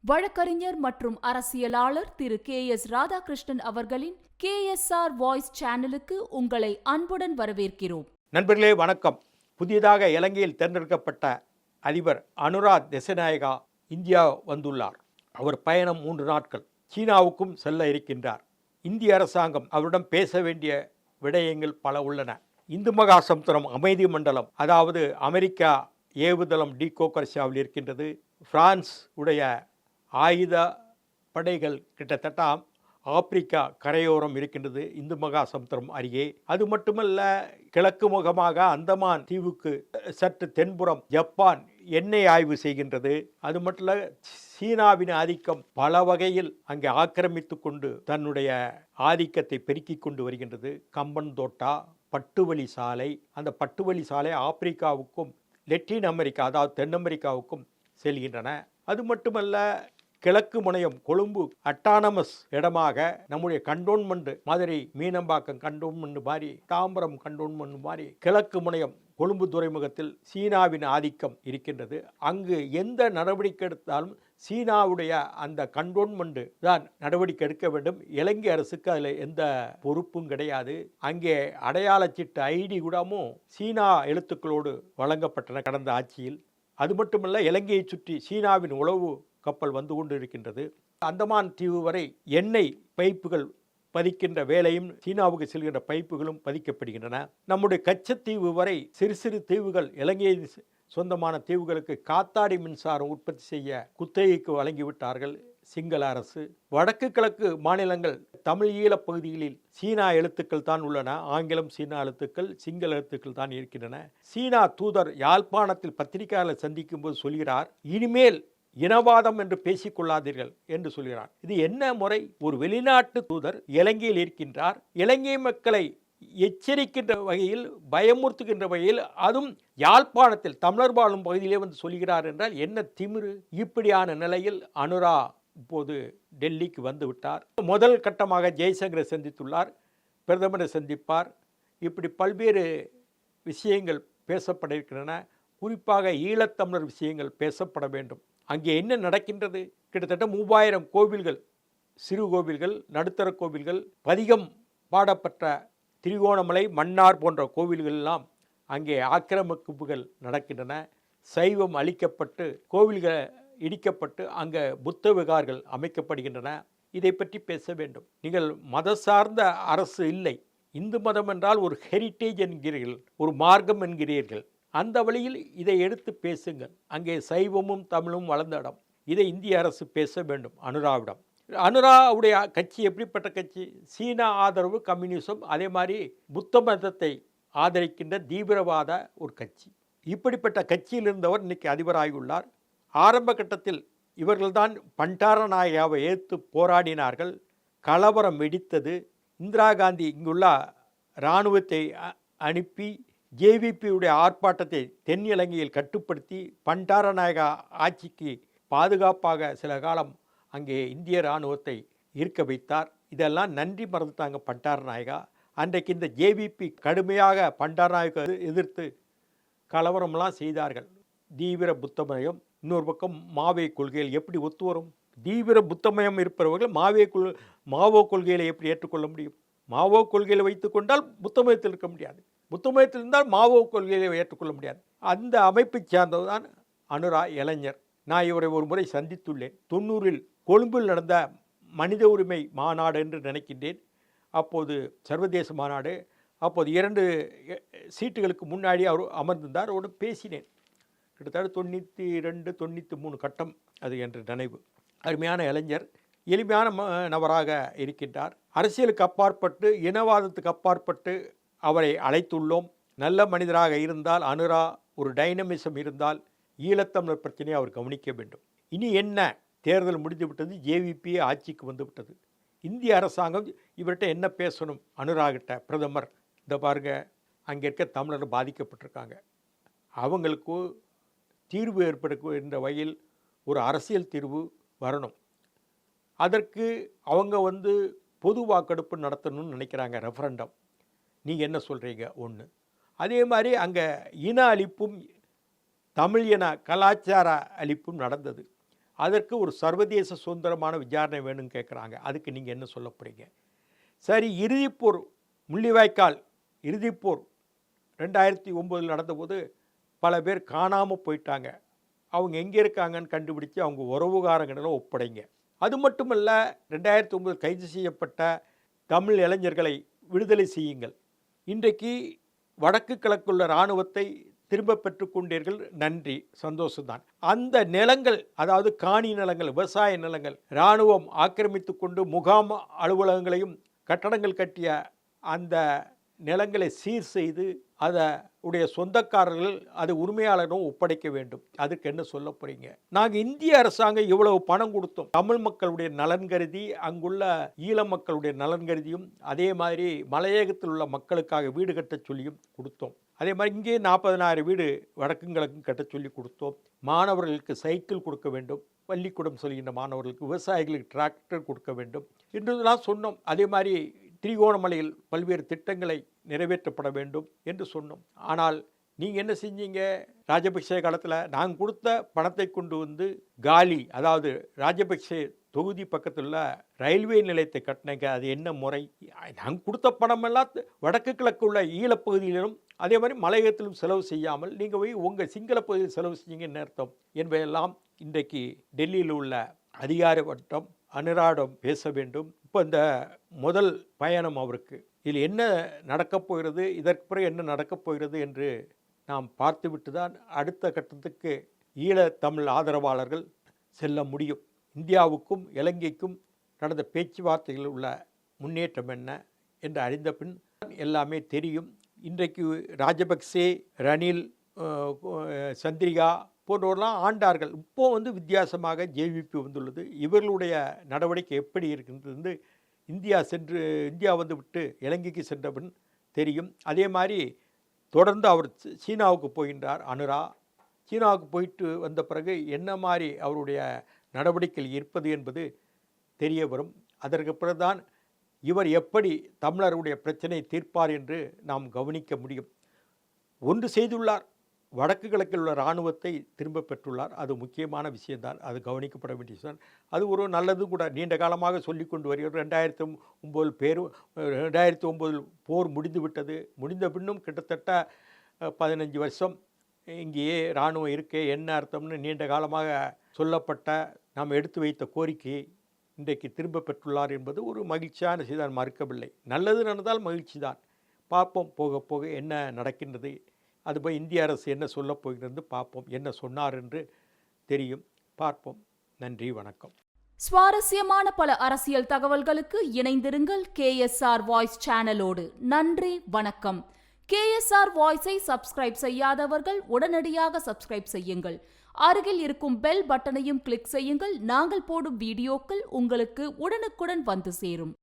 வழக்கறிஞர் மற்றும் அரசியலாளர் திரு KS ராதாகிருஷ்ணன் அவர்களின் KSR வாய்ஸ் சேனலுக்கு உங்களை அன்புடன் வரவேற்கிறோம். நண்பர்களே வணக்கம். புதியதாக இலங்கையில் தேர்ந்தெடுக்கப்பட்ட அதிபர் அனுரா திசாநாயகா இந்தியா வந்துள்ளார். அவர் பயணம் 3 நாட்கள். சீனாவுக்கும் செல்ல இருக்கின்றார். இந்திய அரசாங்கம் அவரிடம் பேச வேண்டிய விடயங்கள் பல உள்ளன. இந்து மகா சமுத்திரம் அமைதி மண்டலம், அதாவது அமெரிக்கா ஏவுதளம் டிகோகர்ஷாவில் இருக்கின்றது. பிரான்ஸ் உடைய ஆயுத படைகள் கிட்டத்தட்ட ஆப்பிரிக்கா கரையோரம் இருக்கின்றது, இந்து மகா சமுத்திரம் அருகே. அது மட்டுமல்ல, கிழக்கு முகமாக அந்தமான் தீவுக்கு சற்று தென்புறம் ஜப்பான் எண்ணெய் ஆய்வு செய்கின்றது. அது மட்டுமல்ல, சீனாவின் ஆதிக்கம் பல வகையில் அங்கே ஆக்கிரமித்து கொண்டு தன்னுடைய ஆதிக்கத்தை பெருக்கிக் கொண்டு வருகின்றது. கம்பன் தோட்டா, பட்டுவழி சாலை, அந்த பட்டுவழி சாலை ஆப்பிரிக்காவுக்கும் லத்தீன் அமெரிக்கா, அதாவது தென் அமெரிக்காவுக்கும் செல்கின்றன. அது மட்டுமல்ல, கிழக்கு முனையம் கொழும்பு அட்டானமஸ் இடமாக நம்முடைய கண்டோன்மெண்ட் மாதிரி, மீனம்பாக்கம் கண்டோன்மெண்ட் மாதிரி, தாம்பரம் கண்டோன்மெண்ட் மாதிரி கிழக்கு முனையம் கொழும்பு துறைமுகத்தில் சீனாவின் ஆதிக்கம் இருக்கின்றது. அங்கு எந்த நடவடிக்கை எடுத்தாலும் சீனாவுடைய அந்த கண்டோன்மெண்ட் தான் நடவடிக்கை எடுக்க வேண்டும். இலங்கை அரசுக்கு அதில் எந்த பொறுப்பும் கிடையாது. அங்கே அடையாள சீட்டு ஐடி கூடமும் சீனா எழுத்துக்களோடு வழங்கப்பட்டன கடந்த ஆட்சியில். அது மட்டுமல்ல, இலங்கையை சுற்றி சீனாவின் உளவு கப்பல் வந்து கொண்டு இருக்கின்றது. அந்தமான் தீவு வரை எண்ணெய் பைப்புகள் பதிக்கின்ற வேலையும், சீனாவுக்கு செல்கின்ற பைப்புகளும் பதிக்கப்படுகின்றன. நம்முடைய கச்சத்தீவு வரை சிறு சிறு தீவுகள், இலங்கையை சொந்தமான தீவுகளுக்கு காத்தாடி மின்சாரம் உற்பத்தி செய்ய குத்தகைக்கு வழங்கிவிட்டார்கள் சிங்கள அரசு. வடக்கு கிழக்கு மாநிலங்கள், தமிழ் ஈழப் பகுதிகளில் சீனா எழுத்துக்கள் தான் உள்ளன. ஆங்கிலம் சீனா எழுத்துக்கள், சிங்கள எழுத்துக்கள் தான் இருக்கின்றன. சீனா தூதர் யாழ்ப்பாணத்தில் பத்திரிகையாளர் சந்திக்கும் போது சொல்கிறார், இனிமேல் இனவாதம் என்று பேசிக்கொள்ளாதீர்கள் என்று சொல்கிறார். இது என்ன முறை? ஒரு வெளிநாட்டு தூதர் இலங்கையில் இருக்கின்றார். இலங்கை மக்களை எச்சரிக்கின்ற வகையில், பயமுறுத்துகின்ற வகையில், அதுவும் யாழ்ப்பாணத்தில் தமிழர் வாழும் பகுதியிலே வந்து சொல்கிறார் என்றால் என்ன திமிரு? இப்படியான நிலையில் அனுரா இப்போது டெல்லிக்கு வந்து விட்டார். முதல் கட்டமாக ஜெய்சங்கரை சந்தித்துள்ளார், பிரதமரை சந்திப்பார். இப்படி பல்வேறு விஷயங்கள் பேசப்பட இருக்கின்றன. குறிப்பாக ஈழத்தமிழர் விஷயங்கள் பேசப்பட வேண்டும். அங்கே என்ன நடக்கின்றது? கிட்டத்தட்ட 3000 கோவில்கள், சிறு கோவில்கள், நடுத்தர கோவில்கள், பதிகம் பாடப்பட்ட திரிகோணமலை, மன்னார் போன்ற கோவில்கள் எல்லாம் அங்கே ஆக்கிரமிப்புகள் நடக்கின்றன. சைவம் அழிக்கப்பட்டு, கோவில்கள் இடிக்கப்பட்டு, அங்கே புத்த விகார்கள் அமைக்கப்படுகின்றன. இதை பற்றி பேச வேண்டும். நீங்கள் மத சார்ந்த அரசு இல்லை. இந்து மதம் என்றால் ஒரு ஹெரிட்டேஜ் என்கிறீர்கள், ஒரு மார்க்கம் என்கிறீர்கள். அந்த வழியில் இதை எடுத்து பேசுங்கள். அங்கே சைவமும் தமிழும் வளர்ந்த இடம். இதை இந்திய அரசு பேச வேண்டும் அனுராவிடம். அனுராவுடைய கட்சி எப்படிப்பட்ட கட்சி? சீனா ஆதரவு கம்யூனிசம், அதே மாதிரி புத்த மதத்தை ஆதரிக்கின்ற தீவிரவாத ஒரு கட்சி. இப்படிப்பட்ட கட்சியில் இருந்தவர் இன்னைக்கு அதிபராகியுள்ளார். ஆரம்ப கட்டத்தில் இவர்கள்தான் பண்டாரநாயகாவை எதிர்த்து போராடினார்கள். கலவரம் வெடித்தது. இந்திரா காந்தி இங்குள்ள இராணுவத்தை அனுப்பி ஜேவிபியுடைய ஆர்ப்பாட்டத்தை தென் இலங்கையில் கட்டுப்படுத்தி பண்டாரநாயகா ஆட்சிக்கு பாதுகாப்பாக சில காலம் அங்கே இந்திய இராணுவத்தை இருக்க வைத்தார். இதெல்லாம் நன்றி மறந்துட்டாங்க பண்டாரநாயகா. அன்றைக்கு இந்த ஜேவிபி கடுமையாக பண்டாரநாயகா எதிர்த்து கலவரம்லாம் செய்தார்கள். தீவிர புத்தமயம், இன்னொரு பக்கம் மாவே கொள்கைகள் எப்படி ஒத்து வரும்? தீவிர புத்தமயம் இருப்பவர்கள் மாவோ கொள்கைகளை எப்படி ஏற்றுக்கொள்ள முடியும்? மாவோ கொள்கையை வைத்துக் கொண்டால் புத்தமயத்தில் இருக்க முடியாது, புத்தமயத்தில் இருந்தால் மாவோ கொள்கையை ஏற்றுக்கொள்ள முடியாது. அந்த அமைப்பை சேர்ந்ததுதான் அனுரா இளைஞர். நான் இவரை ஒரு முறை சந்தித்துள்ளேன். 90இல் கொழும்பில் நடந்த மனித உரிமை மாநாடு என்று நினைக்கின்றேன். அப்போது சர்வதேச மாநாடு. அப்போது 2 சீட்டுகளுக்கு முன்னாடி அவர் அமர்ந்திருந்தார். அவரோடு பேசினேன். கிட்டத்தட்ட 92, 93 கட்டம் அது என்று நினைவு. அருமையான இளைஞர், எளிமையான நபராக இருக்கின்றார். அரசியலுக்கு அப்பாற்பட்டு, இனவாதத்துக்கு அப்பாற்பட்டு அவரை அழைத்துள்ளோம். நல்ல மனிதராக இருந்தால், அனுரா ஒரு டைனமிசம் இருந்தால், ஈழத்தமிழர் பிரச்சனையை அவர் கவனிக்க வேண்டும். இனி என்ன? தேர்தல் முடிந்து விட்டது, ஜேவிபி ஆட்சிக்கு வந்து விட்டது. இந்திய அரசாங்கம் இவர்கிட்ட என்ன பேசணும்? அனுராகிட்ட பிரதமர், இந்த பாருங்க, அங்கே இருக்க தமிழர் பாதிக்கப்பட்டிருக்காங்க, அவங்களுக்கு தீர்வு ஏற்படுகின்ற வகையில் ஒரு அரசியல் தீர்வு வரணும். அதற்கு அவங்க பொது வாக்கெடுப்பு நடத்தணும்னு நினைக்கிறாங்க, ரெஃபரண்டம். நீங்கள் என்ன சொல்கிறீங்க? ஒன்று. அதே மாதிரி அங்கே இன அழிப்பும் தமிழ் இன கலாச்சார அழிப்பும் நடந்தது. அதற்கு ஒரு சர்வதேச சுதந்திரமான விசாரணை வேணும்னு கேட்குறாங்க. அதுக்கு நீங்கள் என்ன சொல்ல போகிறீங்க? சரி, இறுதிப்போர் முள்ளிவாய்க்கால் இறுதிப்போர் 2009 நடந்தபோது பல பேர் காணாமல் போயிட்டாங்க. அவங்க எங்கே இருக்காங்கன்னு கண்டுபிடிச்சு அவங்க உறவுகாரங்களிடம் ஒப்படைங்க. அது மட்டுமல்ல, 2009 கைது செய்யப்பட்ட தமிழ் இளைஞர்களை விடுதலை செய்யுங்கள். இன்றைக்கு வடக்கு கிழக்குள்ள இராணுவத்தை திரும்ப பெற்றுக்கொண்டீர்கள், நன்றி, சந்தோஷம்தான். அந்த நிலங்கள், அதாவது காணி நிலங்கள், விவசாய நிலங்கள் இராணுவம் ஆக்கிரமித்து கொண்டு முகாம் அலுவலகங்களையும் கட்டடங்கள் கட்டிய அந்த நிலங்களை சீர் செய்து அதை உடைய சொந்தக்காரர்கள் அது உரிமையாளரும் ஒப்படைக்க வேண்டும். அதுக்கு என்ன சொல்ல போறீங்க? நாங்கள் இந்திய அரசாங்கம் இவ்வளவு பணம் கொடுத்தோம், தமிழ் மக்களுடைய நலன் கருதி, அங்குள்ள ஈழ மக்களுடைய நலன் கருதியும், அதே மாதிரி மலையகத்தில் உள்ள மக்களுக்காக வீடு கட்ட சொல்லியும் கொடுத்தோம். அதே மாதிரி இங்கே 40,000 வீடு வடக்கும் கிழக்கும் கட்ட சொல்லி கொடுத்தோம். மாணவர்களுக்கு சைக்கிள் கொடுக்க வேண்டும், பள்ளிக்கூடம் சொல்கின்ற மாணவர்களுக்கு, விவசாயிகளுக்கு டிராக்டர் கொடுக்க வேண்டும் என்றுதான் சொன்னோம். அதே மாதிரி திரிகோணமலையில் பல்வேறு திட்டங்களை நிறைவேற்றப்பட வேண்டும் என்று சொன்னோம். ஆனால் நீங்கள் என்ன செஞ்சீங்க? ராஜபக்சே காலத்தில் நாங்கள் கொடுத்த பணத்தை கொண்டு வந்து காலி, அதாவது ராஜபக்சே தொகுதி பக்கத்தில் ரயில்வே நிலையத்தை கட்டினங்க. அது என்ன முறை? நாங்கள் கொடுத்த பணமெல்லாம் வடக்கு கிழக்கு உள்ள ஈழப்பகுதியிலும் அதே மாதிரி மலையகத்திலும் செலவு செய்யாமல் நீங்கள் போய் உங்கள் சிங்கள பகுதியில் செலவு செய்யுங்கன்னு அர்த்தம் என்பதெல்லாம் இன்றைக்கு டெல்லியில் உள்ள அதிகார வட்டம் அனுராடம் பேச வேண்டும். இப்போ இந்த முதல் பயணம் அவருக்கு, இதில் என்ன நடக்கப் போகிறது, இதற்கு பிறகு என்ன நடக்கப் போகிறது என்று நாம் பார்த்துவிட்டு தான் அடுத்த கட்டத்துக்கு ஈழத்தமிழ் ஆதரவாளர்கள் செல்ல முடியும். இந்தியாவுக்கும் இலங்கைக்கும் நடந்த பேச்சுவார்த்தைகளில் உள்ள முன்னேற்றம் என்ன என்று அறிந்த பின் எல்லாமே தெரியும். இன்றைக்கு ராஜபக்சே, ரணில், சந்திரிகா போன்றவர்களாம் ஆண்டார்கள். இப்போது வித்தியாசமாக ஜேவிபி வந்துள்ளது. இவர்களுடைய நடவடிக்கை எப்படி இருக்கின்றது இந்தியா விட்டு இலங்கைக்கு சென்ற பின் தெரியும். அதே மாதிரி தொடர்ந்து அவர் சீனாவுக்கு போகின்றார். அனுரா சீனாவுக்கு போயிட்டு வந்த பிறகு என்ன மாதிரி அவருடைய நடவடிக்கைகள் இருப்பது என்பது தெரிய வரும். அதற்கு பிறகுதான் இவர் எப்படி தமிழருடைய பிரச்சனை தீர்ப்பார் என்று நாம் கவனிக்க முடியும். ஒன்று செய்துள்ளார், வடக்கு கிழக்கில் உள்ள இராணுவத்தை திரும்ப பெற்றுள்ளார். அது முக்கியமான விஷயம்தான், அது கவனிக்கப்பட வேண்டிய விஷயம். அது ஒரு நல்லது கூட. நீண்ட காலமாக சொல்லி கொண்டு வருகிறது. 2009 போர் முடிந்து விட்டது. முடிந்த பின்னும் கிட்டத்தட்ட 15 வருஷம் இங்கேயே இராணுவம் இருக்கே என்ன அர்த்தம்னு நீண்ட காலமாக சொல்லப்பட்ட, நாம் எடுத்து வைத்த கோரிக்கையை இன்றைக்கு திரும்ப பெற்றுள்ளார் என்பது ஒரு மகிழ்ச்சியான செய்திதான், மறுக்கவில்லை. நல்லது நடந்தால் மகிழ்ச்சி தான். பார்ப்போம், போக போக என்ன நடக்கின்றது. அதுபோய் இந்திய அரசு என்ன சொல்லப் போகிறது பார்ப்போம். என்ன சொன்னார் என்று தெரியும், பார்ப்போம். நன்றி, வணக்கம். சுவாரஸ்யமான பல அரசியல் தகவல்களுக்கு இணைந்திருங்கள் KSR வாய்ஸ் சேனலோடு. நன்றி, வணக்கம். KSR வாய்ஸை சப்ஸ்கிரைப் செய்யாதவர்கள் உடனடியாக சப்ஸ்கிரைப் செய்யுங்கள். அருகில் இருக்கும் பெல் பட்டனையும் கிளிக் செய்யுங்கள். நாங்கள் போடும் வீடியோக்கள் உங்களுக்கு உடனுக்குடன் வந்து சேரும்.